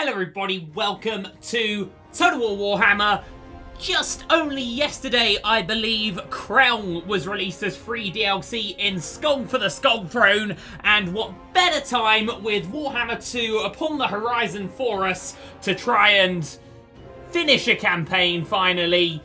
Hello everybody, welcome to Total War Warhammer. Just only yesterday, I believe, Crown was released as free DLC in Skull for the Skull Throne, and what better time with Warhammer 2 upon the horizon for us to try and finish a campaign finally.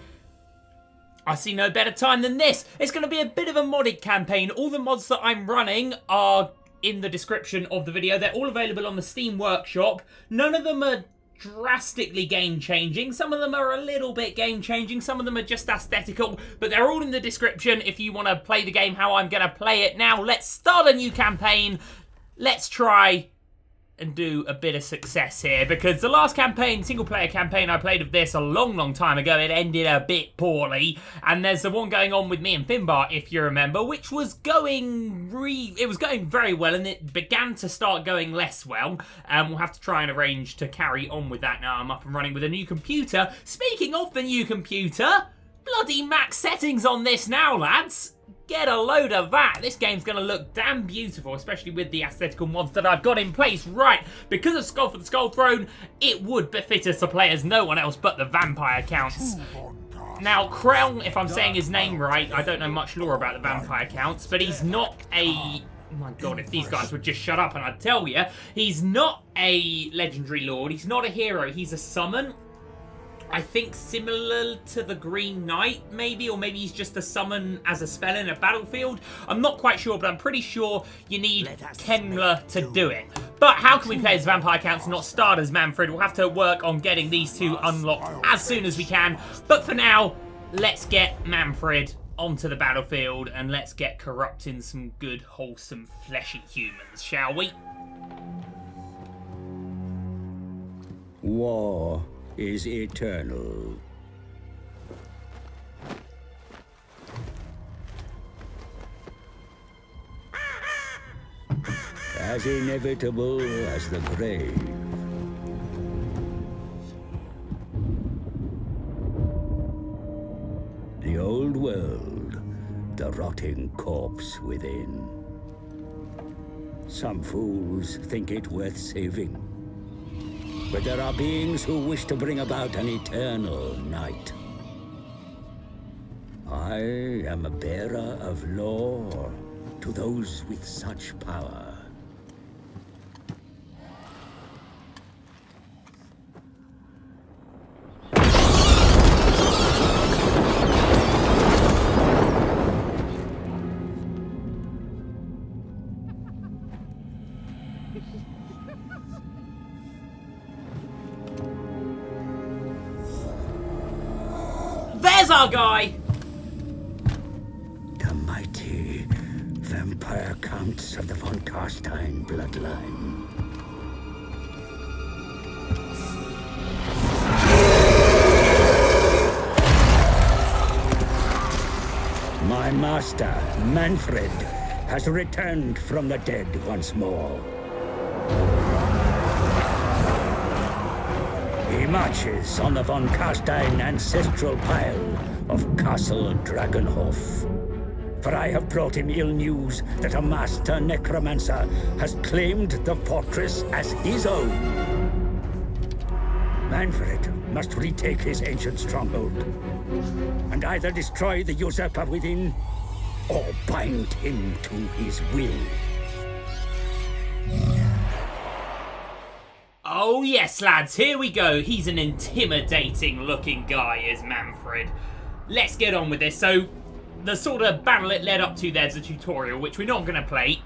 I see no better time than this. It's going to be a bit of a modded campaign. All the mods that I'm running are in the description of the video. They're all available on the Steam Workshop. None of them are drastically game-changing. Some of them are a little bit game-changing. Some of them are just aesthetical. But they're all in the description if you want to play the game how I'm going to play it. Now, let's start a new campaign. Let's try and do a bit of success here, because the last campaign, single-player campaign I played of this a long time ago, it ended a bit poorly, and there's the one going on with me and Finbar, if you remember, which was going very well, and it began to start going less well. We'll have to try and arrange to carry on with that now I'm up and running with a new computer. Speaking of the new computer, bloody max settings on this now, lads. Get a load of that. This game's going to look damn beautiful, especially with the aesthetical mods that I've got in place. Right, because of Skull for the Skull Throne, it would befit us to play as no one else but the vampire counts. Now, Crown, if I'm saying his name right, I don't know much lore about the vampire counts, but he's not a... Oh my god, if these guys would just shut up and I'd tell you. He's not a legendary lord. He's not a hero. He's a summon. I think similar to the Green Knight, maybe, or maybe he's just a summon as a spell in a battlefield. I'm not quite sure, but I'm pretty sure you need Kemler to do it. But how can we play as Vampire Counts and not start as Manfred? We'll have to work on getting these two unlocked as soon as we can. But for now, let's get Manfred onto the battlefield and let's get corrupting some good, wholesome, fleshy humans, shall we? War is eternal. As inevitable as the grave. The old world, the rotting corpse within. Some fools think it worth saving. But there are beings who wish to bring about an eternal night. I am a bearer of lore to those with such power. There's our guy! The mighty vampire counts of the von Carstein bloodline. My master, Manfred, has returned from the dead once more. He marches on the von Carstein ancestral pile of Castle Dragonhof. For I have brought him ill news that a master necromancer has claimed the fortress as his own. Manfred must retake his ancient stronghold and either destroy the usurper within or bind him to his will. Oh yes, lads, here we go. He's an intimidating looking guy, is Manfred. Let's get on with this. So, the sort of battle it led up to there's a tutorial, which we're not going to play.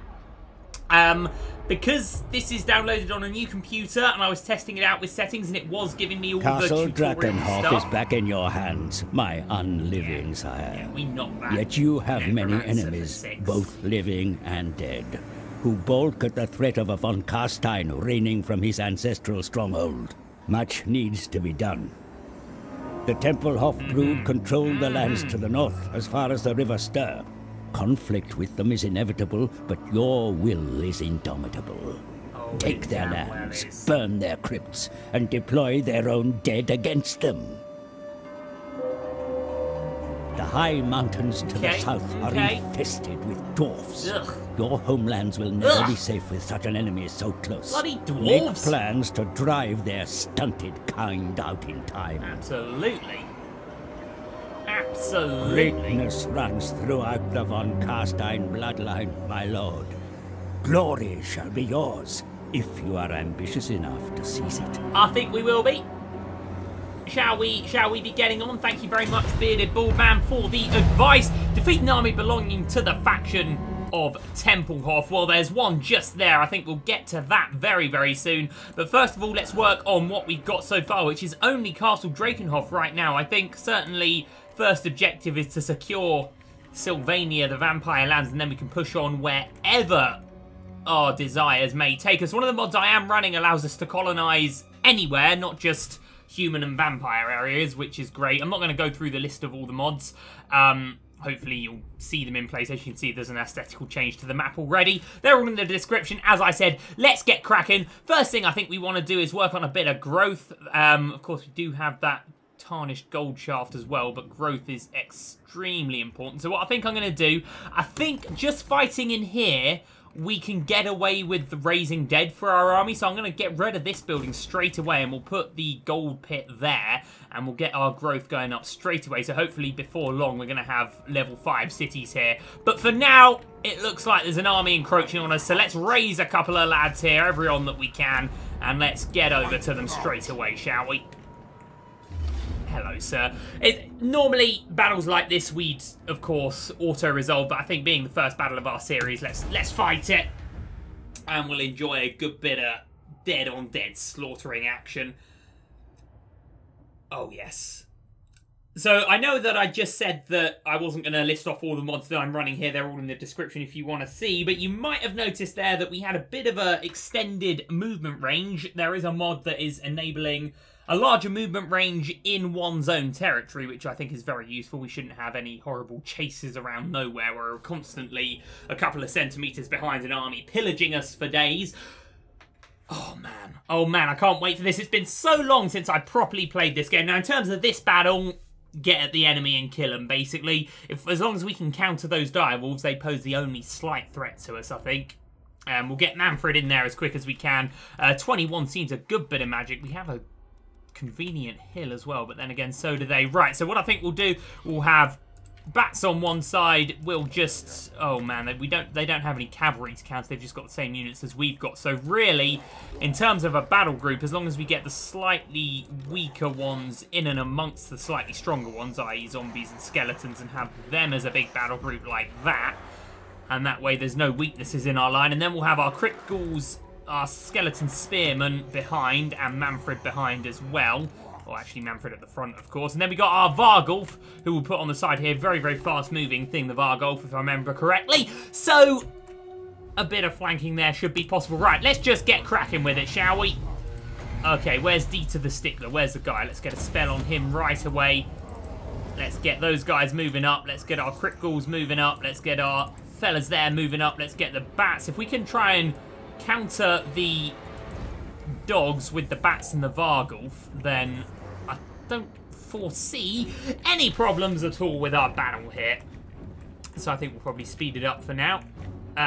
Because this is downloaded on a new computer, and I was testing it out with settings, and it was giving me all Castle the tutorial Dragonhof stuff. is back in your hands, my unliving sire. Yeah, we knocked that. Yet you have many Necromancer for enemies, 6. both living and dead, who balk at the threat of a von Carstein reigning from his ancestral stronghold. Much needs to be done. The Templehof brood control the lands to the north as far as the River Ster. Conflict with them is inevitable, but your will is indomitable. Oh, Take their lands, burn their crypts, and deploy their own dead against them. The high mountains to the south are infested with dwarfs. Ugh. Your homelands will never be safe with such an enemy so close. Bloody dwarves! Make plans to drive their stunted kind out in time. Absolutely. Absolutely. Greatness runs throughout the von Carstein bloodline, my lord. Glory shall be yours, if you are ambitious enough to seize it. I think we will be. Shall we be getting on? Thank you very much, Bearded Baldman, for the advice. Defeat an army belonging to the faction of Templehof. Well, there's one just there. I think we'll get to that very, very soon. But first of all, let's work on what we've got so far, which is only Castle Drakenhof right now. I think certainly first objective is to secure Sylvania, the Vampire Lands, and then we can push on wherever our desires may take us. One of the mods I am running allows us to colonize anywhere, not just human and vampire areas, which is great. I'm not going to go through the list of all the mods. Hopefully you'll see them in place. As you can see, there's an aesthetical change to the map already. They're all in the description. As I said, let's get cracking. First thing I think we want to do is work on a bit of growth. Of course, we do have that tarnished gold shaft as well, but growth is extremely important. So what I think I'm going to do, I think just fighting in here, we can get away with the raising dead for our army. So I'm going to get rid of this building straight away, and we'll put the gold pit there, and we'll get our growth going up straight away. So hopefully before long, we're going to have level 5 cities here. But for now, it looks like there's an army encroaching on us. So let's raise a couple of lads here, everyone that we can, and let's get over to them straight away, shall we? Hello, sir. Normally, battles like this, we'd, of course, auto-resolve, but I think being the first battle of our series, let's fight it. And we'll enjoy a good bit of dead-on-dead slaughtering action. Oh, yes. So, I know that I just said that I wasn't going to list off all the mods that I'm running here. They're all in the description if you want to see. But you might have noticed there that we had a bit of an extended movement range. There is a mod that is enabling a larger movement range in one's own territory, which I think is very useful. We shouldn't have any horrible chases around nowhere where we're constantly a couple of centimetres behind an army pillaging us for days. Oh man, I can't wait for this. It's been so long since I properly played this game. Now, in terms of this battle, get at the enemy and kill them, basically. As long as we can counter those direwolves, they pose the only slight threat to us, I think. We'll get Manfred in there as quick as we can. 21 seems a good bit of magic. We have a convenient hill as well, but then again, so do they. Right, so what I think we'll do, we'll have bats on one side. We'll just, oh man, they don't have any cavalry to counter. They've just got the same units as we've got. So really, in terms of a battle group, as long as we get the slightly weaker ones in and amongst the slightly stronger ones, i.e. zombies and skeletons, and have them as a big battle group like that, and that way there's no weaknesses in our line. And then we'll have our crypt ghouls, our skeleton spearmen behind, and Manfred behind as well. Or actually Manfred at the front, of course. And then we got our Vargulf, who we'll put on the side here. Very, very fast-moving thing, the Vargulf, if I remember correctly. So, a bit of flanking there should be possible. Right, let's just get cracking with it, shall we? Okay, where's Dieter the Stickler? Where's the guy? Let's get a spell on him right away. Let's get those guys moving up. Let's get our crypt ghouls moving up. Let's get our fellas there moving up. Let's get the bats. If we can try and counter the dogs with the bats and the Vargulf, then I don't foresee any problems at all with our battle here. So I think we'll probably speed it up for now.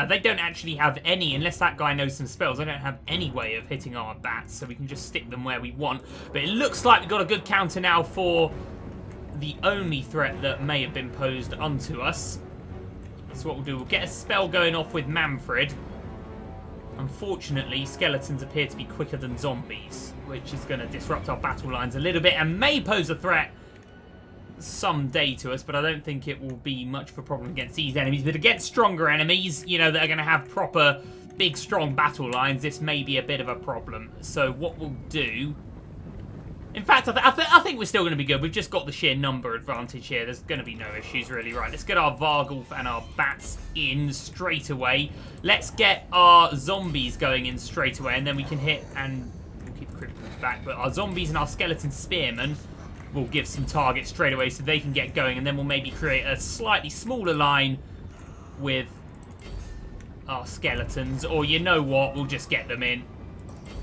They don't actually have any, unless that guy knows some spells, they don't have any way of hitting our bats, so we can just stick them where we want. But it looks like we've got a good counter now for the only threat that may have been posed unto us. So what we'll do, we'll get a spell going off with Manfred. Unfortunately, skeletons appear to be quicker than zombies, which is going to disrupt our battle lines a little bit and may pose a threat someday to us, but I don't think it will be much of a problem against these enemies. But against stronger enemies, you know, that are going to have proper, big, strong battle lines, this may be a bit of a problem. So what we'll do... In fact, I think we're still going to be good. We've just got the sheer number advantage here. There's going to be no issues, really. Right, let's get our Vargulf and our bats in straight away. Let's get our zombies going in straight away, and then we can hit, and we'll keep the cryptids back, but our zombies and our skeleton spearmen will give some targets straight away so they can get going, and then we'll maybe create a slightly smaller line with our skeletons, or you know what, we'll just get them in.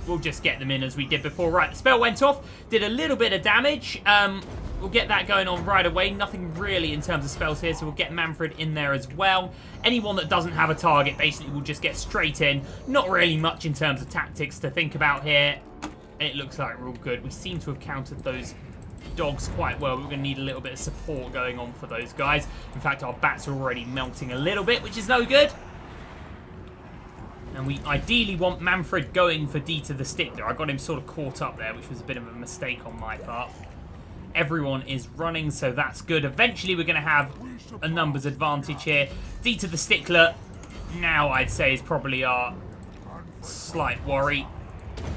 We'll just get them in as we did before. Right, the spell went off. Did a little bit of damage. We'll get that going on right away. Nothing really in terms of spells here, so we'll get Manfred in there as well. Anyone that doesn't have a target basically will just get straight in. Not really much in terms of tactics to think about here. It looks like we're all good. We seem to have countered those dogs quite well. We're going to need a little bit of support going on for those guys. In fact, our bats are already melting a little bit, which is no good. And we ideally want Manfred going for D to the Stickler. I got him sort of caught up there, which was a bit of a mistake on my part. Everyone is running, so that's good. Eventually, we're going to have a numbers advantage here. D to the Stickler, now I'd say, is probably our slight worry.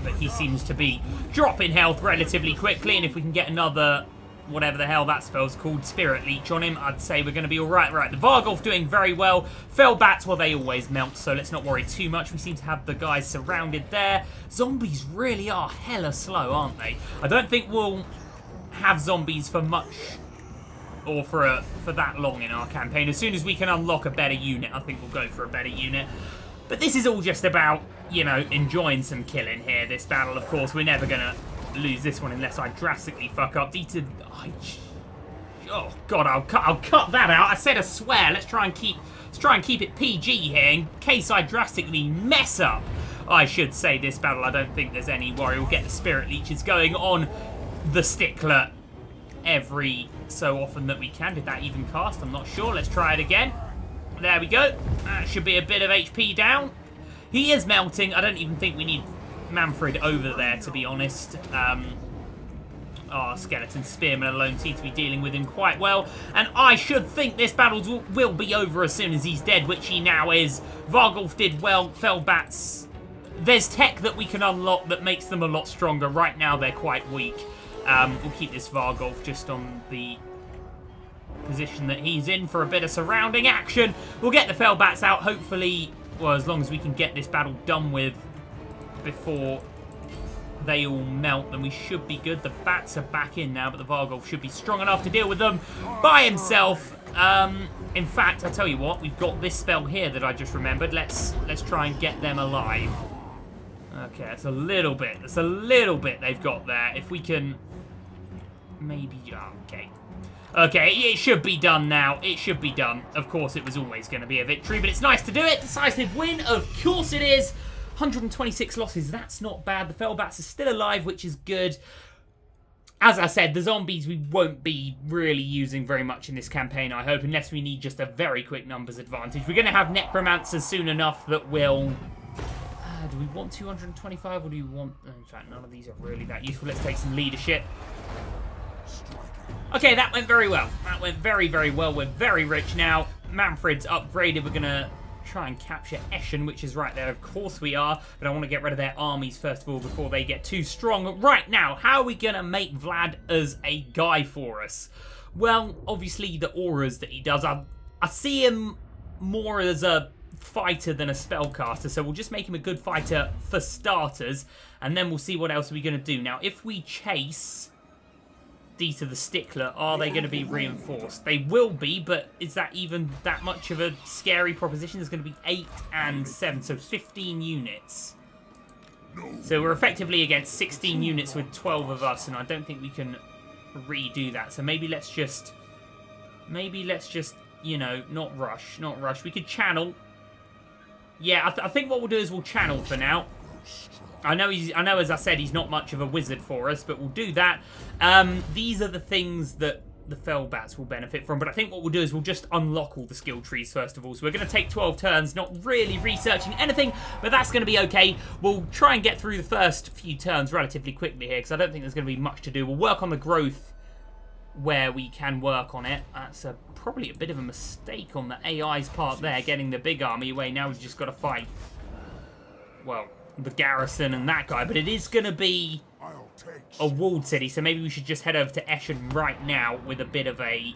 But he seems to be dropping health relatively quickly. And if we can get another, whatever the hell that spell's called, Spirit Leech on him, I'd say we're going to be all right. Right, the Vargolf doing very well. Fell bats, well, they always melt, so let's not worry too much. We seem to have the guys surrounded there. Zombies really are hella slow, aren't they? I don't think we'll have zombies for much or for that long in our campaign. As soon as we can unlock a better unit, I think we'll go for a better unit. But this is all just about, you know, enjoying some killing here. This battle, of course, we're never going to lose this one unless I drastically fuck up. Oh God, I'll cut that out. I said I swear. Let's try and keep it PG here in case I drastically mess up. I should say this battle, I don't think there's any worry. We'll get the Spirit Leeches going on the Stickler every so often that we can. Did that even cast? I'm not sure. Let's try it again. There we go. That should be a bit of HP down. He is melting. I don't even think we need Manfred over there, to be honest. Our Skeleton Spearman alone seems to be dealing with him quite well. And I should think this battle will be over as soon as he's dead, which he now is. Vargolf did well. Fell bats. There's tech that we can unlock that makes them a lot stronger. Right now, they're quite weak. We'll keep this Vargolf just on the position that he's in for a bit of surrounding action. We'll get the fell bats out, hopefully, well, as long as we can get this battle done with before they all melt, then we should be good. The bats are back in now, but the Vargolf should be strong enough to deal with them by himself. In fact, I tell you what, we've got this spell here that I just remembered. Let's try and get them alive. Okay, that's a little bit they've got there. If we can maybe, okay. Okay, it should be done now. It should be done. Of course, it was always going to be a victory, but it's nice to do it. Decisive win, of course it is. 126 losses, that's not bad. The Fellbats are still alive, which is good. As I said, the zombies we won't be really using very much in this campaign, I hope, unless we need just a very quick numbers advantage. We're going to have Necromancers soon enough that will... do we want 225 or do you want... In fact, none of these are really that useful. Let's take some leadership. Okay, that went very well. That went very, very well. We're very rich now. Manfred's upgraded. We're going to try and capture Essen, which is right there. Of course we are. But I want to get rid of their armies, first of all, before they get too strong. Right now, how are we going to make Vlad as a guy for us? Well, obviously, the auras that he does. I see him more as a fighter than a spellcaster, so we'll just make him a good fighter for starters, and then we'll see what else we're going to do. Now, if we chase D to the Stickler, are they going to be reinforced? They will be, but is that even that much of a scary proposition? There's going to be 8 and 7, so 15 units. So we're effectively against 16 units with 12 of us, and I don't think we can redo that. So maybe let's just, you know, not rush. We could channel. Yeah, I think what we'll do is we'll channel for now. I know, as I said, he's not much of a wizard for us, but we'll do that. These are the things that the Fellbats will benefit from, but I think what we'll do is we'll just unlock all the skill trees first of all. So we're going to take 12 turns, not really researching anything, but that's going to be okay. We'll try and get through the first few turns relatively quickly here, because I don't think there's going to be much to do. We'll work on the growth where we can work on it. That's probably a bit of a mistake on the AI's part there, getting the big army away. Now we've just got to fight, well, the Garrison and that guy, but it is going to be a walled city, so maybe we should just head over to Essen right now with a bit of a...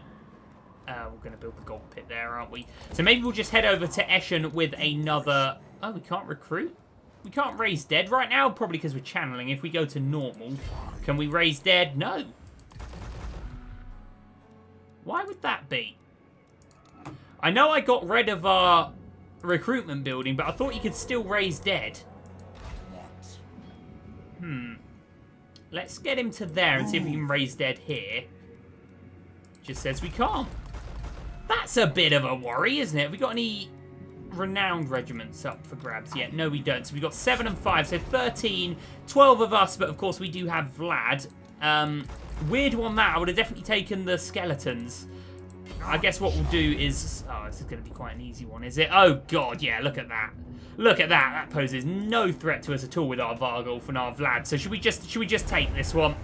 we're going to build the gold pit there, aren't we? So maybe we'll just head over to Essen with another... Oh, we can't recruit? We can't raise dead right now, probably because we're channeling. If we go to normal, can we raise dead? No. Why would that be? I know I got rid of our recruitment building, but I thought you could still raise dead. Let's get him to there and see if we can raise dead here. Just says we can't. That's a bit of a worry, isn't it? Have we got any renowned regiments up for grabs yet? No, we don't. So we've got 7 and 5, so 13, 12 of us, but of course we do have Vlad. Weird one that. I would have definitely taken the skeletons. I guess what we'll do is... Oh, this is going to be quite an easy one, is it? Oh, God, yeah, look at that. Look at that. That poses no threat to us at all with our Vargulf and our Vlad. So should we just take this one?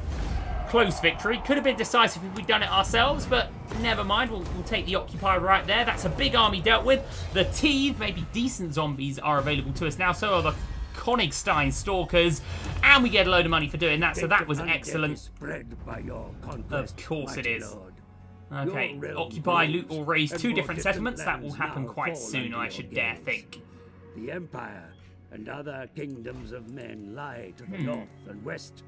Close victory. Could have been decisive if we'd done it ourselves, but never mind. We'll take the Occupy right there. That's a big army dealt with. The Teeth, maybe decent zombies, are available to us now. So are the Königstein Stalkers. And we get a load of money for doing that, so that was excellent. Of course it is. Okay, occupy, loot, or raise 2 different settlements. That will happen quite soon, I should dare think. The Empire and other kingdoms of men lie to the north and west.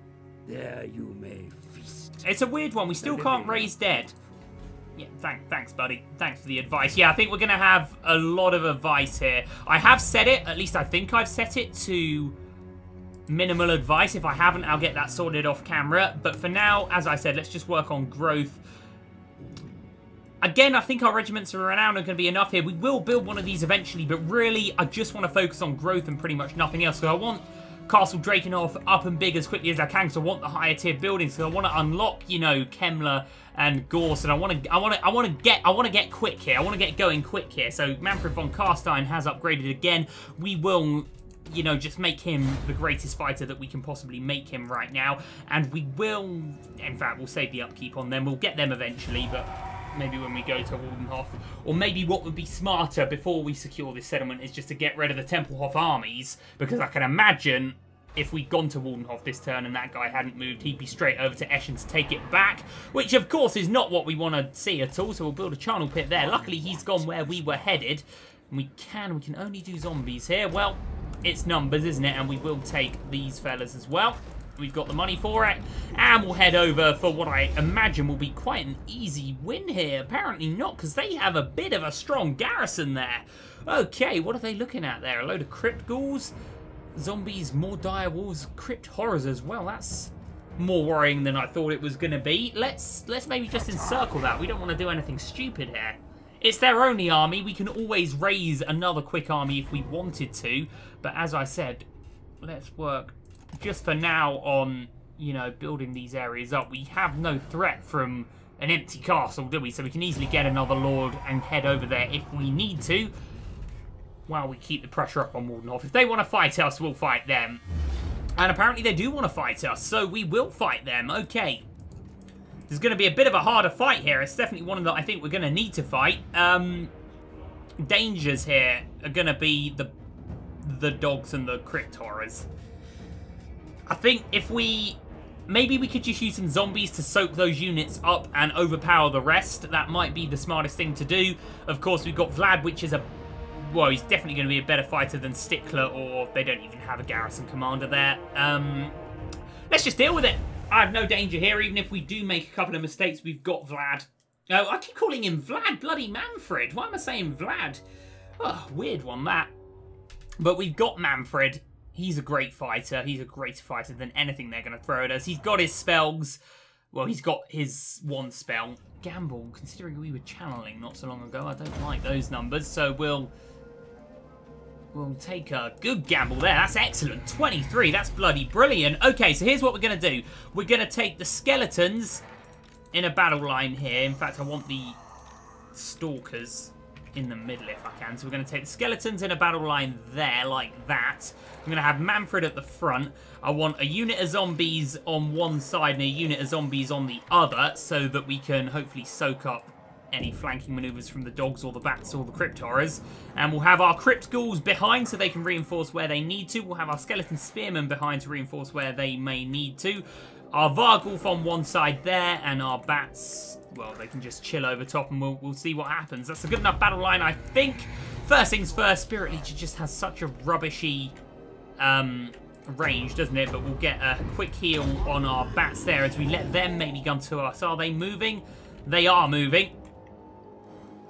There you may feast. It's a weird one. We still can't raise dead. Yeah, thanks, buddy. Thanks for the advice. Yeah, I think we're going to have a lot of advice here. I have set it, at least I think I've set it to minimal advice. If I haven't, I'll get that sorted off camera. But for now, as I said, let's just work on growth. Again, I think our regiments are renowned are going to be enough here. We will build one of these eventually, but really, I just want to focus on growth and pretty much nothing else. So I want Castle Drakenhof up and big as quickly as I can, because I want the higher tier buildings. So I want to unlock, you know, Kemmler and Gorse, and I want to get quick here. I want to get going quick here. So Manfred von Karstein has upgraded again. We will, you know, just make him the greatest fighter that we can possibly make him right now, and we will, in fact, we'll save the upkeep on them. We'll get them eventually, but maybe when we go to Waldenhof, or maybe what would be smarter before we secure this settlement is just to get rid of the Templehof armies, because I can imagine if we'd gone to Waldenhof this turn and that guy hadn't moved, he'd be straight over to Essen to take it back, which of course is not what we want to see at all, so we'll build a charnel pit there. Luckily he's gone where we were headed, and we can only do zombies here. Well, it's numbers, isn't it? And we will take these fellas as well. We've got the money for it, and we'll head over for what I imagine will be quite an easy win here. Apparently not, because they have a bit of a strong garrison there. Okay, what are they looking at there? A load of crypt ghouls, zombies, more dire wolves, crypt horrors as well. That's more worrying than I thought it was going to be. Let's maybe just encircle that. We don't want to do anything stupid here. It's their only army. We can always raise another quick army if we wanted to, but as I said, let's work just for now on, you know, building these areas up. We have no threat from an empty castle, do we? So we can easily get another lord and head over there if we need to, while we keep the pressure up on Waldenhof. If they want to fight us, we'll fight them. And apparently they do want to fight us, so we will fight them. Okay. There's going to be a bit of a harder fight here. It's definitely one that I think we're going to need to fight. Dangers here are going to be the dogs and the crypt horrors. I think if maybe we could just use some zombies to soak those units up and overpower the rest. That might be the smartest thing to do. Of course, we've got Vlad, which is well, he's definitely going to be a better fighter than Stickler, or they don't even have a garrison commander there. Let's just deal with it. I have no danger here, even if we do make a couple of mistakes. We've got Vlad. Oh, I keep calling him Vlad, bloody Manfred. Why am I saying Vlad? Oh, weird one, that. But we've got Manfred. He's a great fighter. He's a greater fighter than anything they're going to throw at us. He's got his spells. Well, he's got his one spell. Gamble, considering we were channeling not so long ago. I don't like those numbers, so we'll take a good gamble there. That's excellent. 23. That's bloody brilliant. Okay, so here's what we're going to do. We're going to take the skeletons in a battle line here. In fact, I want the stalkers in the middle if I can. So we're going to take the skeletons in a battle line there, like that. I'm going to have Manfred at the front. I want a unit of zombies on one side and a unit of zombies on the other, so that we can hopefully soak up any flanking maneuvers from the dogs or the bats or the crypt horrors. And we'll have our crypt ghouls behind so they can reinforce where they need to. We'll have our skeleton spearmen behind to reinforce where they may need to. Our Vargulf on one side there, and our bats, well, they can just chill over top, and we'll see what happens. That's a good enough battle line, I think. First things first, Spirit Legion just has such a rubbishy range, doesn't it? But we'll get a quick heal on our bats there as we let them maybe come to us. Are they moving? They are moving.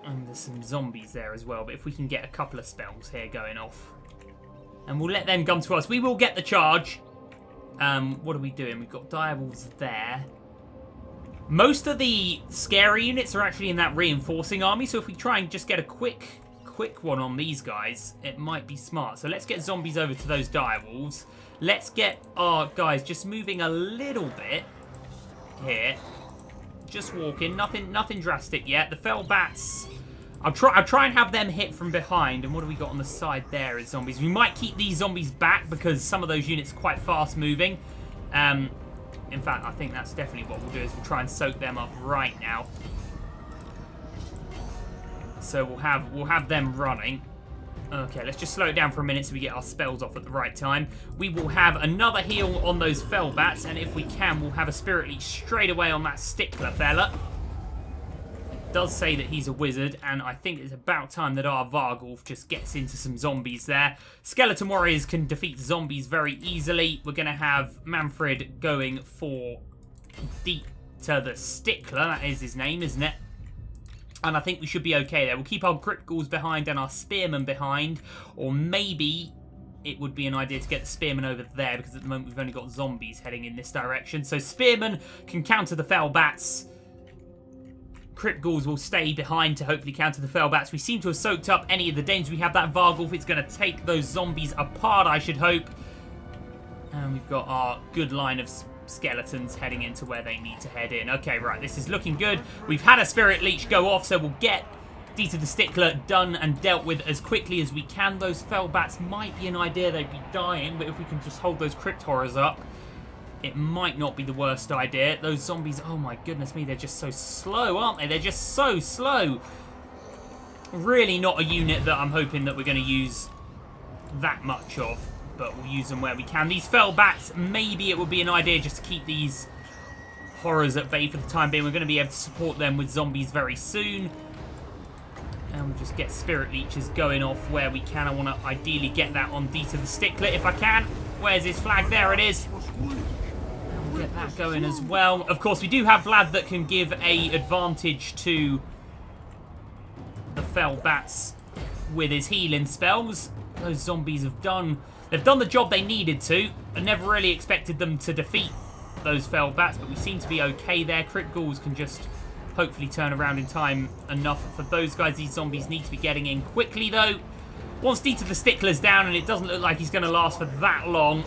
And there's some zombies there as well, but if we can get a couple of spells here going off, and we'll let them come to us. We will get the charge. What are we doing? We've got direwolves there. Most of the scary units are actually in that reinforcing army, so if we try and just get a quick one on these guys, it might be smart. So let's get zombies over to those direwolves. Let's get our guys just moving a little bit here. Just walking, nothing drastic yet. The fell bats, I'll try and have them hit from behind. And what do we got on the side there as zombies? We might keep these zombies back because some of those units are quite fast moving. In fact, I think that's definitely what we'll do, is we'll try and soak them up right now. So we'll have them running. Okay, let's just slow it down for a minute so we get our spells off at the right time. We will have another heal on those fell bats, and if we can, we'll have a spirit leech straight away on that stickler fella. It does say that he's a wizard, and I think it's about time that our Vargulf just gets into some zombies there. Skeleton warriors can defeat zombies very easily. We're going to have Manfred going for Dieter the Stickler. That is his name, isn't it? And I think we should be okay there. We'll keep our Crypt Ghouls behind and our Spearmen behind. Or maybe it would be an idea to get the Spearmen over there, because at the moment we've only got zombies heading in this direction. So Spearmen can counter the Fell Bats. Crypt Ghouls will stay behind to hopefully counter the Fell Bats. We seem to have soaked up any of the Danes. We have that Vargulf. It's going to take those zombies apart, I should hope. And we've got our good line of skeletons heading into where they need to head in. Okay, right, this is looking good. We've had a Spirit Leech go off, so we'll get Dieter the Stickler done and dealt with as quickly as we can. Those Fell Bats might be an idea. They'd be dying, but if we can just hold those Crypt Horrors up, it might not be the worst idea. Those zombies, oh my goodness me, they're just so slow, aren't they? They're just so slow. Really not a unit that I'm hoping that we're going to use that much of, but we'll use them where we can. These Fell Bats, maybe it would be an idea just to keep these horrors at bay for the time being. We're going to be able to support them with zombies very soon. And we'll just get Spirit Leeches going off where we can. I want to ideally get that on Dieter the Stickler if I can. Where's his flag? There it is. And we'll get that going as well. Of course, we do have Vlad that can give a advantage to the Fell Bats with his healing spells. Those zombies have done... They've done the job they needed to. I never really expected them to defeat those Fell Bats, but we seem to be okay there. Crypt Ghouls can just hopefully turn around in time enough for those guys. These zombies need to be getting in quickly, though. Once Dieter the Stickler's down, and it doesn't look like he's going to last for that long,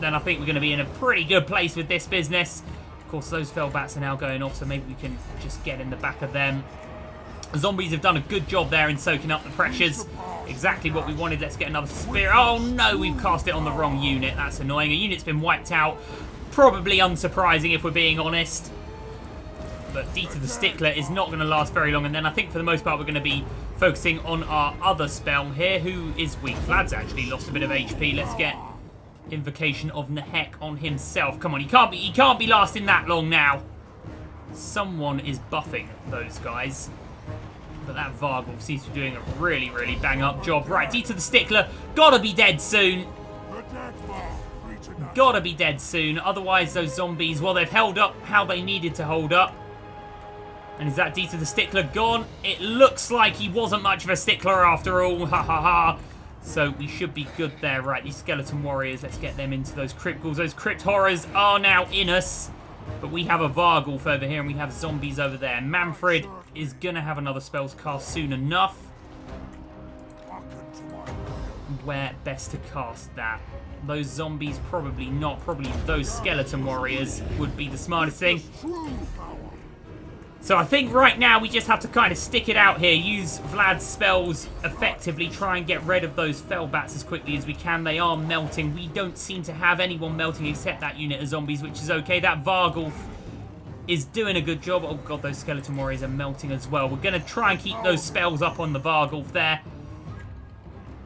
then I think we're going to be in a pretty good place with this business. Of course, those Fell Bats are now going off, so maybe we can just get in the back of them. The zombies have done a good job there in soaking up the pressures. Exactly what we wanted. Let's get another spear. Oh no, we've cast it on the wrong unit. That's annoying. A unit's been wiped out. Probably unsurprising if we're being honest. But Dieter the Stickler is not going to last very long. And then I think for the most part we're going to be focusing on our other spell here, who is weak. Vlad's actually lost a bit of HP. Let's get Invocation of Nehek on himself. Come on, he can't be lasting that long now. Someone is buffing those guys. But that Vargulf seems to be doing a really, really bang-up job. Right, Dieter the Stickler, gotta be dead soon. Gotta be dead soon. Otherwise, those zombies, well, they've held up how they needed to hold up. And is that Dieter the Stickler gone? It looks like he wasn't much of a stickler after all. Ha ha ha. So we should be good there. Right, these Skeleton Warriors, let's get them into those Crypt Ghouls. Those Crypt Horrors are now in us. But we have a Vargulf over here and we have zombies over there. Manfred is going to have another spells cast soon enough. Where best to cast that? Those zombies, probably not. Probably those Skeleton Warriors would be the smartest thing. So I think right now we just have to kind of stick it out here. Use Vlad's spells effectively. Try and get rid of those Fell Bats as quickly as we can. They are melting. We don't seem to have anyone melting except that unit of zombies, which is okay. That Vargulf is doing a good job. Oh god, those Skeleton Warriors are melting as well. We're going to try and keep those spells up on the Vargulf there.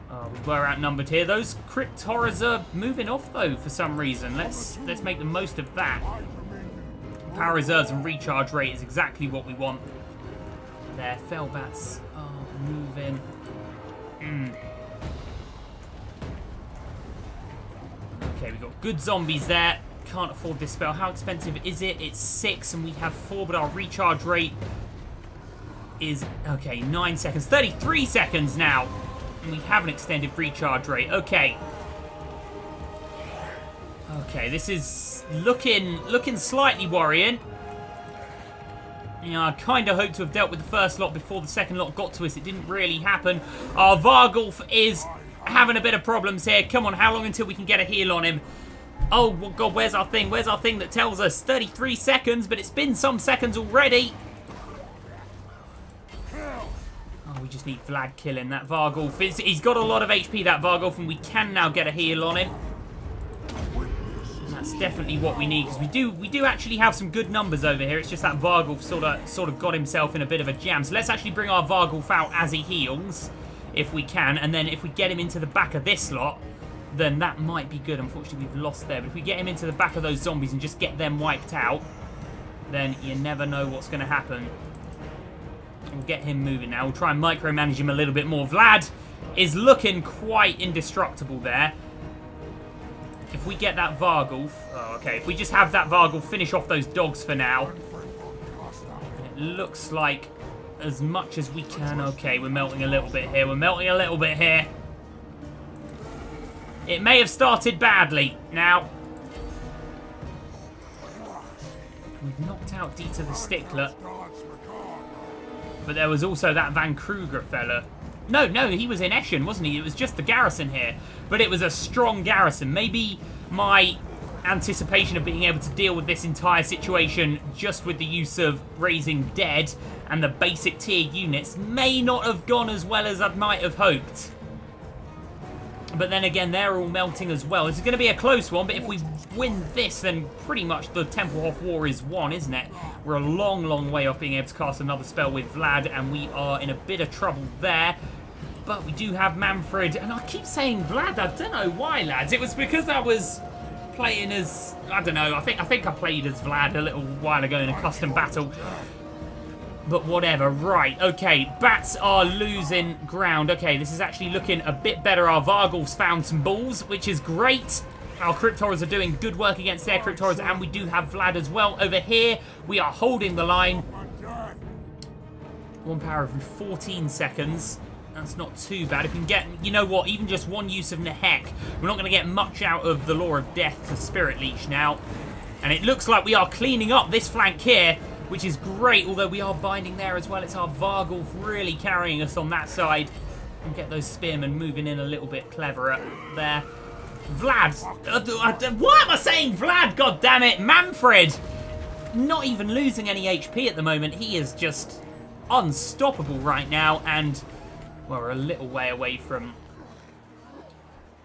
We were outnumbered here. Those Crypt Horrors are moving off though for some reason. Let's make the most of that. Power reserves and recharge rate is exactly what we want. Their Fell Bats are moving. Okay, we've got good zombies there. Can't afford this spell. How expensive is it? It's 6 and we have 4, but our recharge rate is, okay, 9 seconds. 33 seconds now. And we have an extended recharge rate. Okay. Okay, this is looking slightly worrying. You know, I kind of hoped to have dealt with the first lot before the second lot got to us. It didn't really happen. Our Vargulf is having a bit of problems here. Come on, how long until we can get a heal on him? Oh, God, where's our thing? Where's our thing that tells us 33 seconds, but it's been some seconds already. Oh, we just need Vlad killing that Vargulf. He's got a lot of HP, that Vargulf, and we can now get a heal on him. That's definitely what we need, because we do actually have some good numbers over here. It's just that Vargulf sort of got himself in a bit of a jam. So let's actually bring our Vargulf out as he heals, if we can. And then if we get him into the back of this lot, then that might be good. Unfortunately, we've lost there. But if we get him into the back of those zombies and just get them wiped out, then you never know what's going to happen. We'll get him moving now. We'll try and micromanage him a little bit more. Vlad is looking quite indestructible there. If we get that Vargulf... Oh, okay. If we just have that Vargulf finish off those dogs for now. It looks like as much as we can. Okay, we're melting a little bit here. We're melting a little bit here. It may have started badly. Now, we've knocked out Dieter the Stickler. But there was also that Van Kruger fella. No, he was in Essen, wasn't he? It was just the Garrison here. But it was a strong Garrison. Maybe my anticipation of being able to deal with this entire situation just with the use of raising dead and the basic tier units may not have gone as well as I might have hoped. But then again, they're all melting as well. This is going to be a close one, but if we win this, then pretty much the Templehof War is won, isn't it? We're a long, long way off being able to cast another spell with Vlad, and we are in a bit of trouble there. But we do have Manfred, and I keep saying Vlad, I don't know why, lads. It was because I was playing as, I don't know, I think I played as Vlad a little while ago in a custom battle. But whatever, right, okay, bats are losing ground. Okay, this is actually looking a bit better. Our Vargulf's found some balls, which is great. Our Cryptorers are doing good work against their Cryptorers, and we do have Vlad as well. Over here, we are holding the line. One power every 14 seconds. That's not too bad. If we can get, you know what, even just one use of Nehek, we're not going to get much out of the Law of Death to Spirit Leech now. And it looks like we are cleaning up this flank here, which is great, although we are binding there as well. It's our Vargulf really carrying us on that side. And get those spearmen moving in a little bit cleverer there. Vlad. Why am I saying Vlad? God damn it. Manfred. Not even losing any HP at the moment. He is just unstoppable right now. And, well, we're a little way away from...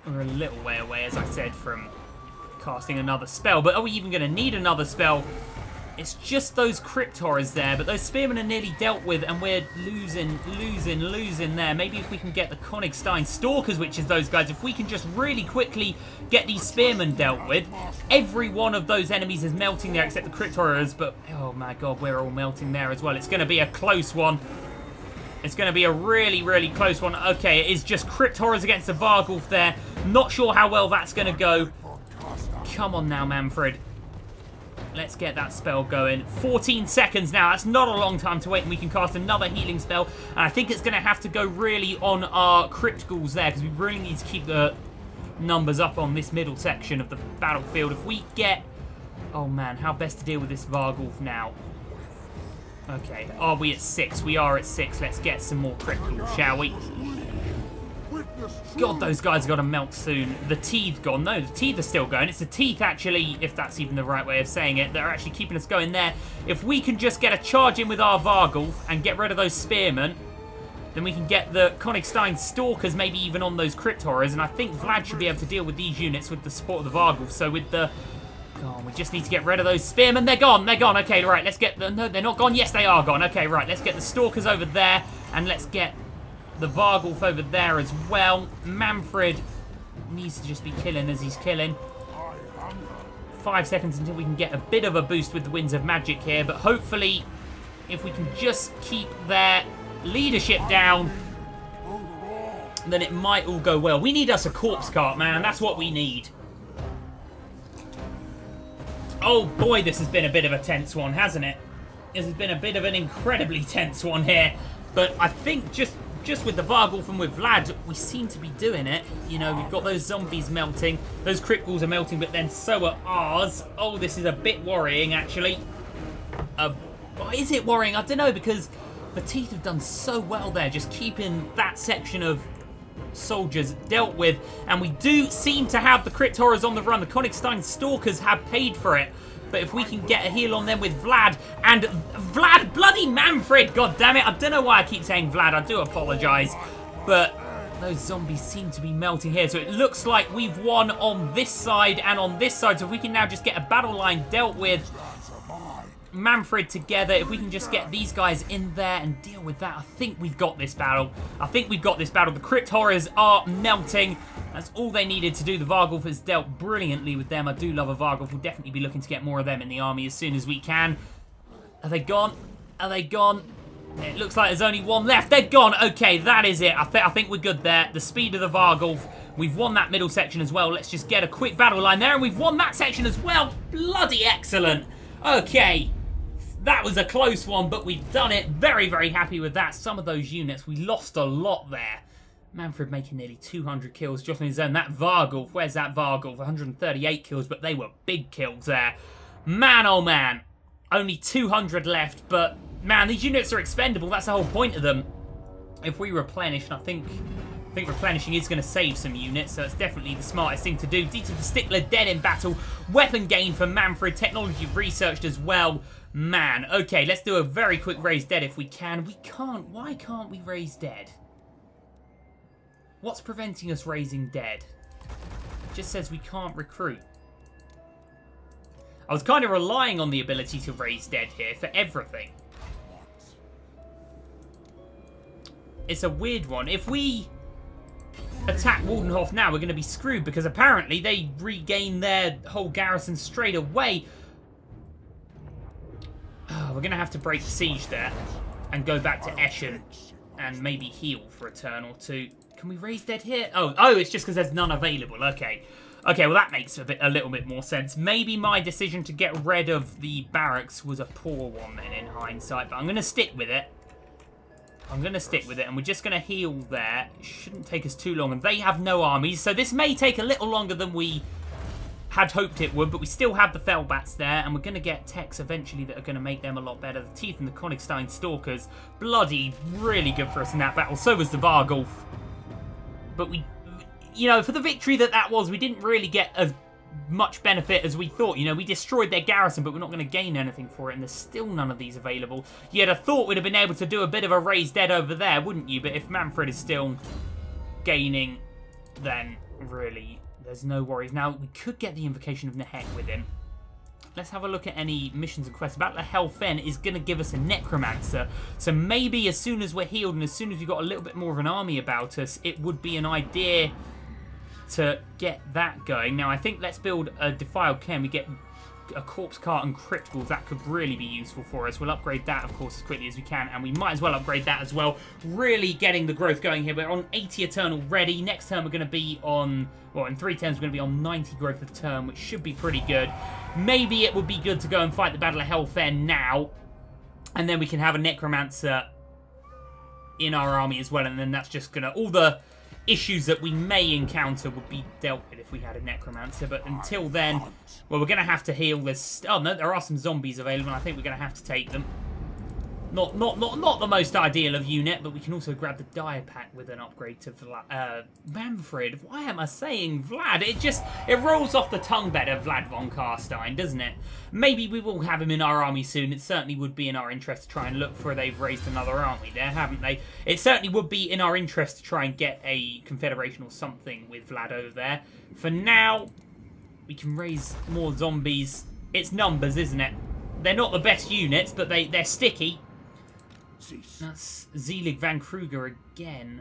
We're a little way away, as I said, from casting another spell. But are we even going to need another spell? It's just those Cryptorers there, but those Spearmen are nearly dealt with, and we're losing there. Maybe if we can get the Königstein Stalkers, which is those guys, if we can just really quickly get these Spearmen dealt with. Every one of those enemies is melting there except the Cryptorers, but oh my god, we're all melting there as well. It's going to be a close one. It's going to be a really, really close one. Okay, it is just Cryptorers against the Vargulf there. Not sure how well that's going to go. Come on now, Manfred. Let's get that spell going. 14 seconds now. That's not a long time to wait, and we can cast another healing spell. And I think it's going to have to go really on our Crypt Ghouls there, because we really need to keep the numbers up on this middle section of the battlefield. If we get... Oh, man. How best to deal with this Vargulf now? Okay. Are we at 6? We are at 6. Let's get some more Crypt Ghouls, shall we? God, those guys are going to melt soon. The teeth gone. No, the teeth are still going. It's the teeth, actually, if that's even the right way of saying it, that are actually keeping us going there. If we can just get a charge in with our Vargulf and get rid of those Spearmen, then we can get the Königstein Stalkers maybe even on those Cryptorers, and I think Vlad should be able to deal with these units with the support of the Vargulf. So with the... God, we just need to get rid of those Spearmen. They're gone. They're gone. Okay, right. Let's get the... No, they're not gone. Yes, they are gone. Okay, right. Let's get the Stalkers over there, and let's get the Vargulf over there as well. Manfred needs to just be killing as he's killing. 5 seconds until we can get a bit of a boost with the Winds of Magic here, but hopefully if we can just keep their leadership down, then it might all go well. We need us a corpse cart, man. That's what we need. Oh boy, this has been a bit of a tense one, hasn't it? This has been a bit of an incredibly tense one here, but I think just just with the Vargulf and with Vlad, we seem to be doing it. You know, we've got those zombies melting. Those crit balls are melting, but then so are ours. Oh, this is a bit worrying, actually. Is it worrying? I don't know, because the Teeth have done so well there, just keeping that section of soldiers dealt with. And we do seem to have the crit horrors on the run. The Konigstein Stalkers have paid for it. But if we can get a heal on them with Vlad, and Vlad, bloody Manfred, god damn it. I don't know why I keep saying Vlad, I do apologise. But those zombies seem to be melting here. So it looks like we've won on this side and on this side. So if we can now just get a battle line dealt with Manfred together, if we can just get these guys in there and deal with that, I think we've got this battle. I think we've got this battle. The crit horrors are melting. That's all they needed to do. The Vargulf has dealt brilliantly with them. I do love a Vargulf. We'll definitely be looking to get more of them in the army as soon as we can. Are they gone? Are they gone? It looks like there's only one left. They're gone. Okay, that is it. I think we're good there. The speed of the Vargulf. We've won that middle section as well. Let's just get a quick battle line there. And we've won that section as well. Bloody excellent. Okay. That was a close one, but we've done it. Very, very happy with that. Some of those units, we lost a lot there. Manfred making nearly 200 kills just on his own. That Vargulf, where's that Vargulf? 138 kills, but they were big kills there. Man, oh man. Only 200 left, but man, these units are expendable. That's the whole point of them. If we replenish, and I think replenishing is going to save some units, so it's definitely the smartest thing to do. Dieter the Stickler dead in battle. Weapon gain for Manfred. Technology researched as well. Man, okay, let's do a very quick raise dead if we can. We can't. Why can't we raise dead? What's preventing us raising dead? It just says we can't recruit. I was kind of relying on the ability to raise dead here for everything. It's a weird one. If we attack Waldenhof now, we're going to be screwed because apparently they regain their whole garrison straight away. We're going to have to break the siege there and go back to Essen and maybe heal for a turn or two. Can we raise dead here? Oh, it's just because there's none available. Okay. Okay, well, that makes a little bit more sense. Maybe my decision to get rid of the barracks was a poor one then in hindsight, but I'm going to stick with it. I'm going to stick with it, and we're just going to heal there. It shouldn't take us too long, and they have no armies, so this may take a little longer than we had hoped it would, but we still have the Fellbats there, and we're going to get techs eventually that are going to make them a lot better. The Teeth and the Konigstein Stalkers, bloody really good for us in that battle. So was the Vargulf. But we, you know, for the victory that was, we didn't really get as much benefit as we thought. You know, we destroyed their garrison, but we're not going to gain anything for it, and there's still none of these available. You'd have thought we'd have been able to do a bit of a raised dead over there, wouldn't you? But if Manfred is still gaining, then really there's no worries. Now, we could get the Invocation of Nehek with him. Let's have a look at any missions and quests. Battle of Helfen is going to give us a Necromancer. So maybe as soon as we're healed and as soon as we've got a little bit more of an army about us, it would be an idea to get that going. Now, I think let's build a Defiled Cairn. We get a Corpse Cart and Crypticals. That could really be useful for us. We'll upgrade that, of course, as quickly as we can. And we might as well upgrade that as well. Really getting the growth going here. We're on 80 a turn already. Next turn, we're going to be on... Well, in 3 turns, we're going to be on 90 growth of turn, which should be pretty good. Maybe it would be good to go and fight the Battle of Helfen now. And then we can have a Necromancer in our army as well. And then that's just going to... All the issues that we may encounter would be dealt with if we had a Necromancer. But until then, well, we're going to have to heal this... Oh, no, there are some zombies available. And I think we're going to have to take them. Not the most ideal of unit, but we can also grab the Dire Pack with an upgrade to Manfred. Why am I saying Vlad? It rolls off the tongue better, Vlad von Carstein, doesn't it? Maybe we will have him in our army soon. It certainly would be in our interest to try and look for they've raised another army there, haven't they? It certainly would be in our interest to try and get a confederation or something with Vlad over there. For now, we can raise more zombies. It's numbers, isn't it? They're not the best units, but they're sticky. That's Zelig Van Kruger again.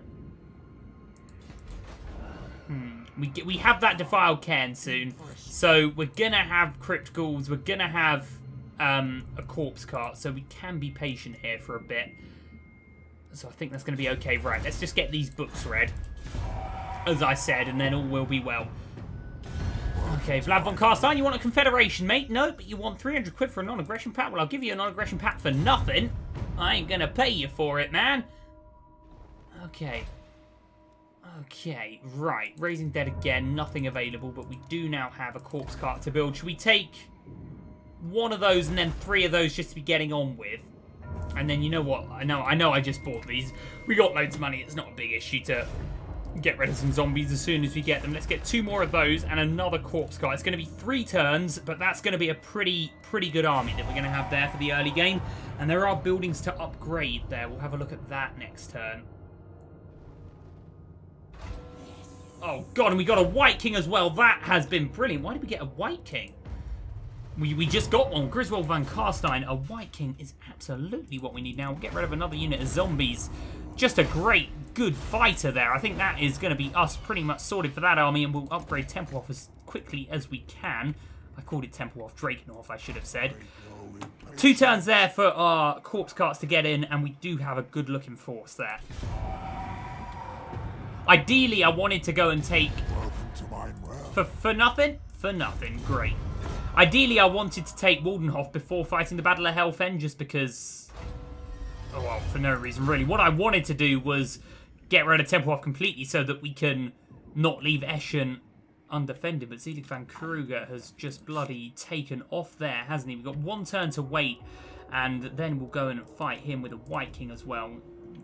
We have that Defiled Cairn soon. So we're going to have Crypt Ghouls. We're going to have a Corpse Cart. So we can be patient here for a bit. So I think that's going to be okay. Right, let's just get these books read. As I said, and then all will be well. Okay, Vlad von Carstein, you want a confederation, mate? No, but you want 300 quid for a non-aggression pact? Well, I'll give you a non-aggression pact for nothing. I ain't gonna pay you for it, man. Okay. Okay, right. Raising Dead again, nothing available, but we do now have a corpse cart to build. Should we take one of those and then 3 of those just to be getting on with? And then, you know what? I know I just bought these. We got loads of money. It's not a big issue to get rid of some zombies as soon as we get them. Let's get 2 more of those and another corpse cart. It's going to be 3 turns, but that's going to be a pretty good army that we're going to have there for the early game. And there are buildings to upgrade there. We'll have a look at that next turn. Oh, God, and we got a White King as well. That has been brilliant. Why did we get a White King? We just got one. Grizzly van Carstein. A White King is absolutely what we need now. We'll get rid of another unit of zombies. Just a good fighter there. I think that is going to be us pretty much sorted for that army, and we'll upgrade Templehof as quickly as we can. I called it Templehof, Drakenhof, I should have said. 2 turns there for our corpse carts to get in, and we do have a good-looking force there. Ideally, I wanted to go and take... For nothing? For nothing. Great. Ideally, I wanted to take Waldenhof before fighting the Battle of Helfen, just because... Oh, well, for no reason, really. What I wanted to do was get rid of Templehof completely so that we can not leave Essen undefended. But Zelig van Kruger has just bloody taken off there, hasn't he? We've got 1 turn to wait, and then we'll go in and fight him with a White King as well.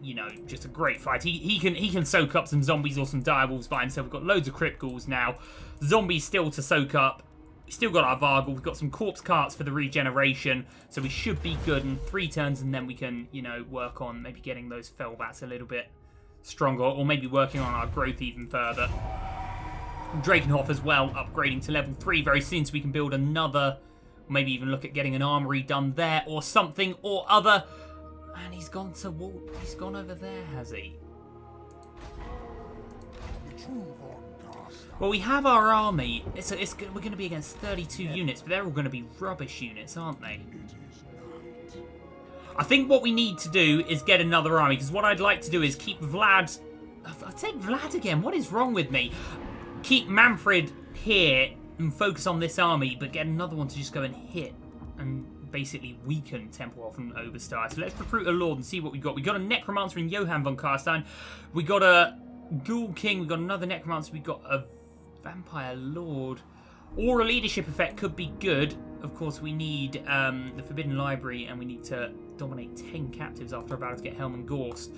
You know, just a great fight. He can soak up some zombies or some direwolves by himself. We've got loads of crypt ghouls now. Zombies still to soak up. We've still got our Vargle. We've got some corpse carts for the regeneration. So we should be good in 3 turns, and then we can, you know, work on maybe getting those Fellbats a little bit stronger, or maybe working on our growth even further. Drakenhof as well, upgrading to level 3 very soon, so we can build another, maybe even look at getting an armory done there or something or other. And he's gone to he's gone over there, has he? Well, we have our army. We're going to be against 32 units, but they're all going to be rubbish units, aren't they? I think what we need to do is get another army, because what I'd like to do is keep Vlad... I'd say Vlad again. What is wrong with me? Keep Manfred here and focus on this army, but get another one to just go and hit and basically weaken Templehof and Oberstar. So let's recruit a Lord and see what we got. We got a Necromancer in Johann von Carstein. We got a Ghoul King. We got another Necromancer. We got a Vampire Lord. Or a leadership effect could be good. Of course, we need the Forbidden Library, and we need to dominate 10 captives after a battle to get Helm and Gorst.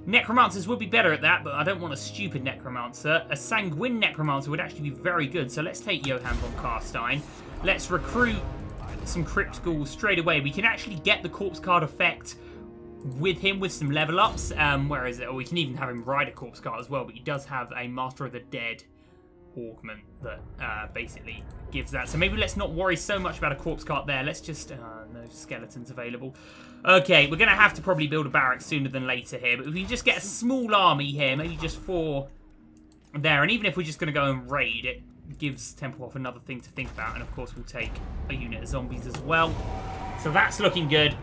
Necromancers would be better at that, but I don't want a stupid Necromancer. A Sanguine Necromancer would actually be very good, so let's take Johann von Carstein. Let's recruit some Crypt Ghouls straight away. We can actually get the Corpse Card effect with him with some level ups. Where is it? Or we can even have him ride a Corpse Card as well, but he does have a Master of the Dead augment that basically gives that. So maybe let's not worry so much about a Corpse Cart there. Let's just... no skeletons available. Okay, we're going to have to probably build a barrack sooner than later here, but if we just get a small army here, maybe just 4 there, and even if we're just going to go and raid, it gives Templehof another thing to think about, and of course we'll take a unit of zombies as well. So that's looking good.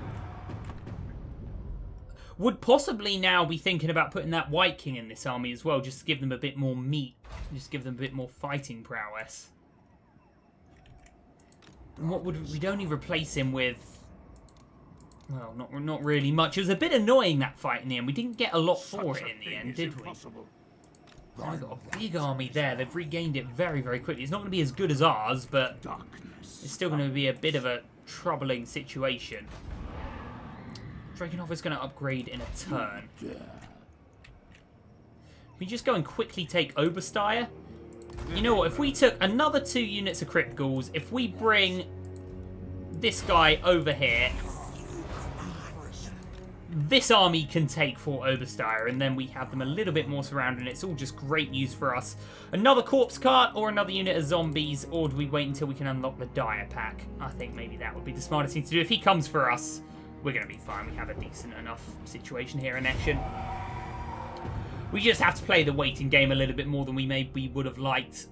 Would possibly now be thinking about putting that White King in this army as well, just to give them a bit more meat, just give them a bit more fighting prowess. And what would we'd only replace him with? Well, not really much. It was a bit annoying, that fight in the end. We didn't get a lot for it in the end, did we? I've got a big army there. They've regained it very, very quickly. It's not going to be as good as ours, but it's still going to be a bit of a troubling situation. Drakenhof is going to upgrade in a turn. We just go and quickly take Oberstyre. You know what? If we took another 2 units of Crypt Ghouls, if we bring this guy over here, this army can take Fort Oberstyre, and then we have them a little bit more surrounded, and it's all just great use for us. Another Corpse Cart or another unit of zombies, or do we wait until we can unlock the Dire Pack? I think maybe that would be the smartest thing to do. If he comes for us, we're going to be fine. We have a decent enough situation here in Essen. We just have to play the waiting game a little bit more than we maybe would have liked.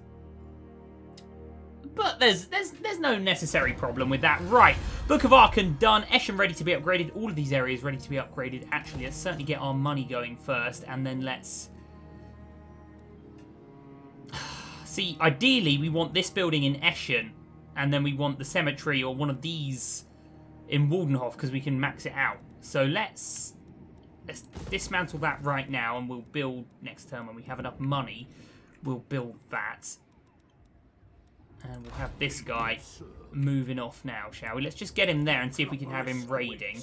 But there's no necessary problem with that. Right, Book of Archon done. Essen ready to be upgraded. All of these areas ready to be upgraded. Actually, let's certainly get our money going first, and then let's... See, ideally, we want this building in Essen, and then we want the cemetery or one of these in Waldenhof, because we can max it out. So let's let's dismantle that right now, and we'll build next turn when we have enough money. We'll build that. And we'll have this guy moving off now, shall we? Let's just get him there and see if we can have him raiding.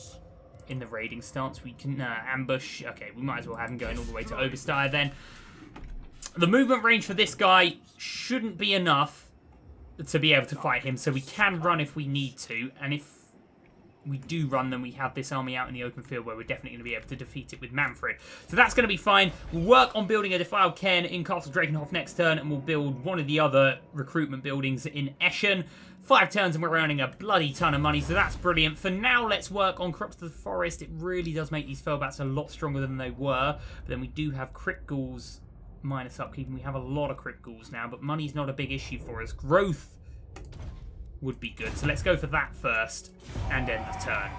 In the raiding stance, we can ambush. Okay, we might as well have him going all the way to Overstyre then. The movement range for this guy shouldn't be enough to be able to fight him, so we can run if we need to. And if we do run, then we have this army out in the open field where we're definitely going to be able to defeat it with Manfred. So that's going to be fine. We'll work on building a defiled cairn in Castle Drakenhof next turn, and we'll build one of the other recruitment buildings in Essen. 5 turns and we're earning a bloody ton of money, so that's brilliant. For now, let's work on Corrupts of the Forest. It really does make these Felbats a lot stronger than they were. But then we do have crit ghouls minus upkeep, and we have a lot of crit ghouls now, but money's not a big issue for us. Growth would be good, so let's go for that first and end the turn.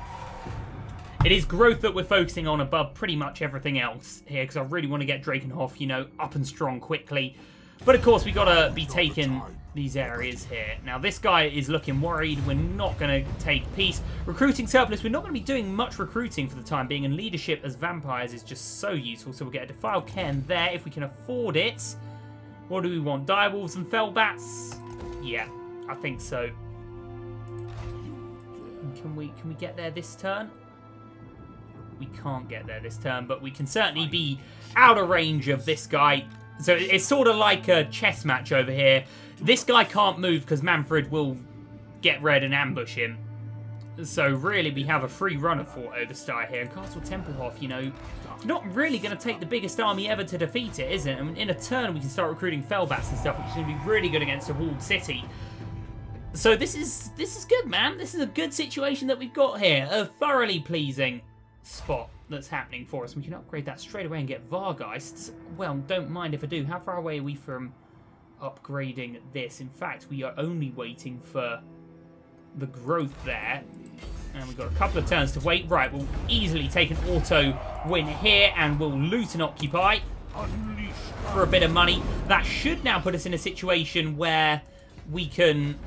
It is growth that we're focusing on above pretty much everything else here, because I really want to get Drakenhof, you know, up and strong quickly. But of course, we've got to be taking these areas here. Now, this guy is looking worried. We're not going to take peace. Recruiting surplus. We're not going to be doing much recruiting for the time being, and leadership as vampires is just so useful. So we'll get a defiled cairn there if we can afford it. What do we want? Direwolves and Felbats? Yeah, I think so. Can we get there this turn? We can't get there this turn, but we can certainly be out of range of this guy. So it's sort of like a chess match over here. This guy can't move because Manfred will get red and ambush him. So really we have a free runner for Overstyre here. And Castle Templehof, you know, not really going to take the biggest army ever to defeat it, is it? I mean, in a turn we can start recruiting Felbats and stuff, which is going to be really good against a walled city. So this is good, man. This is a good situation that we've got here. A thoroughly pleasing spot that's happening for us. We can upgrade that straight away and get Vargeists. Well, don't mind if I do. How far away are we from upgrading this? In fact, we are only waiting for the growth there. And we've got a couple of turns to wait. Right, we'll easily take an auto win here, and we'll loot and occupy for a bit of money. That should now put us in a situation where we can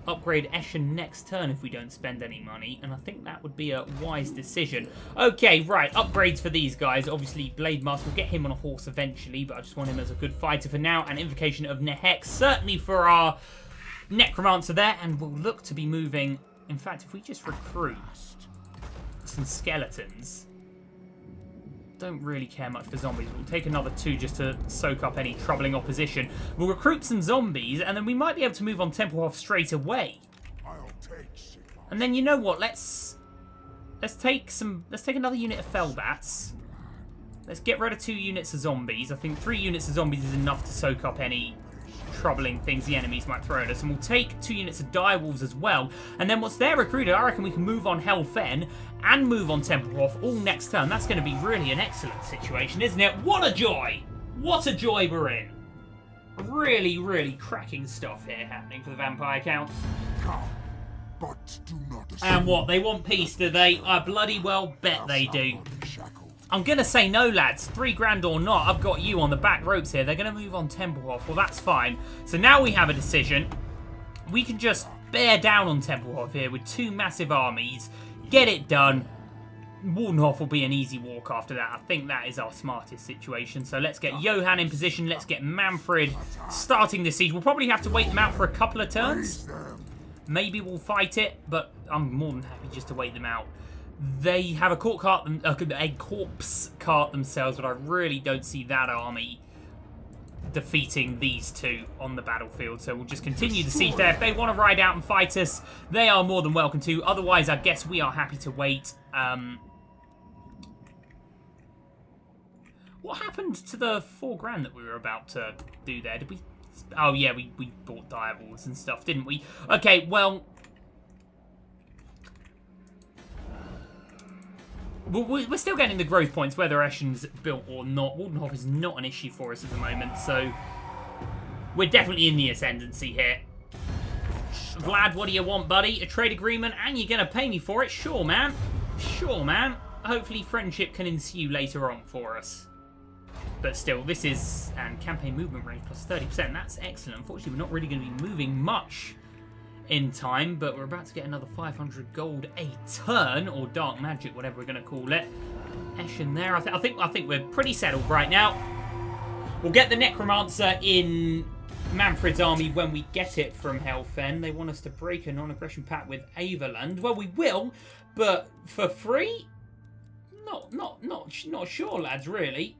upgrade Essen next turn if we don't spend any money, and I think that would be a wise decision. Okay, right, upgrades for these guys. Obviously, Blade Mask, we'll get him on a horse eventually, but I just want him as a good fighter for now. And Invocation of Nehex, certainly for our Necromancer there, and we'll look to be moving. In fact, if we just recruit some skeletons, don't really care much for zombies. We'll take another 2 just to soak up any troubling opposition. We'll recruit some zombies, and then we might be able to move on Templehof straight away. And then you know what? Let's take another unit of Felbats. Let's get rid of 2 units of zombies. I think 3 units of zombies is enough to soak up any troubling things the enemies might throw at us. And we'll take 2 units of direwolves as well. And then once they're recruited, I reckon we can move on Helfen and move on Templehof all next turn. That's going to be really an excellent situation, isn't it? What a joy! What a joy we're in. Really, really cracking stuff here happening for the vampire counts. But do not and what, they want peace, do they? I bloody well bet they do. I'm going to say no, lads. 3 grand or not, I've got you on the back ropes here. They're going to move on Templehof. Well, that's fine. So now we have a decision. We can just bear down on Templehof here with 2 massive armies. Get it done. Waldenhof will be an easy walk after that. I think that is our smartest situation. So let's get Johann in position. Let's get Manfred starting the siege. We'll probably have to wait them out for a couple of turns. Maybe we'll fight it, but I'm more than happy just to wait them out. They have a corpse cart themselves, but I really don't see that army defeating these 2 on the battlefield. So we'll just continue the siege there. If they want to ride out and fight us, they are more than welcome to. Otherwise, I guess we are happy to wait. What happened to the 4 grand that we were about to do there? Did we... Oh, yeah, we bought direwolves and stuff, didn't we? Okay, well... We're still getting the growth points, whether Essen's built or not. Waldenhof is not an issue for us at the moment, so we're definitely in the ascendancy here. Vlad, what do you want, buddy? A trade agreement, and you're going to pay me for it? Sure, man. Sure, man. Hopefully friendship can ensue later on for us. But still, this is... And campaign movement range plus 30%. That's excellent. Unfortunately, we're not really going to be moving much in time, but we're about to get another 500 gold a turn, or dark magic, whatever we're going to call it. Essen there. I think we're pretty settled right now. We'll get the Necromancer in Manfred's army when we get it from Helfen. They want us to break a non-aggression pact with Averland. Well, we will, but for free? Not sure, lads, really.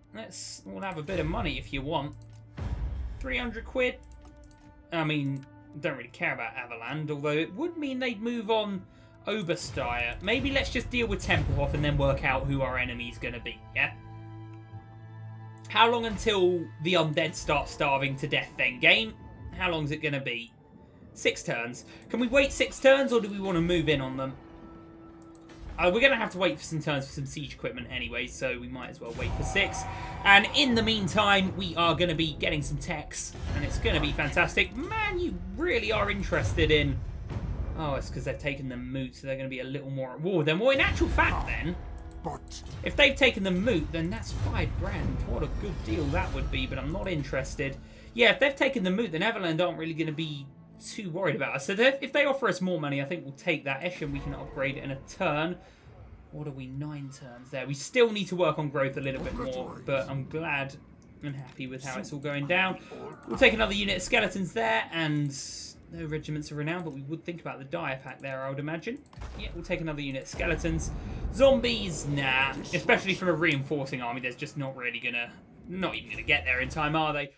We'll have a bit of money if you want. 300 quid? I mean, don't really care about Averland, although it would mean they'd move on Oberstyre. Maybe let's just deal with Templehof and then work out who our enemy's going to be, yeah? How long until the undead start starving to death then, game? How long is it going to be? 6 turns. Can we wait 6 turns, or do we want to move in on them? We're going to have to wait for some turns for some siege equipment anyway, so we might as well wait for 6. And in the meantime, we are going to be getting some techs, and it's going to be fantastic. Man, you really are interested in... Oh, it's because they've taken the moot, so they're going to be a little more at war. Then, well, in actual fact, then, if they've taken the moot, then that's 5 grand. What a good deal that would be, but I'm not interested. Yeah, if they've taken the moot, then Everland aren't really going to be too worried about us. So if they offer us more money, I think we'll take that. Essen, we can upgrade it in a turn. What are we? 9 turns there. We still need to work on growth a little bit more, but I'm glad and happy with how it's all going down. We'll take another unit of skeletons there, and no regiments of renown, but we would think about the dire pack there, I would imagine. Yeah, we'll take another unit of skeletons. Zombies, nah. Especially from a reinforcing army, there's just not really gonna... Not even gonna get there in time, are they?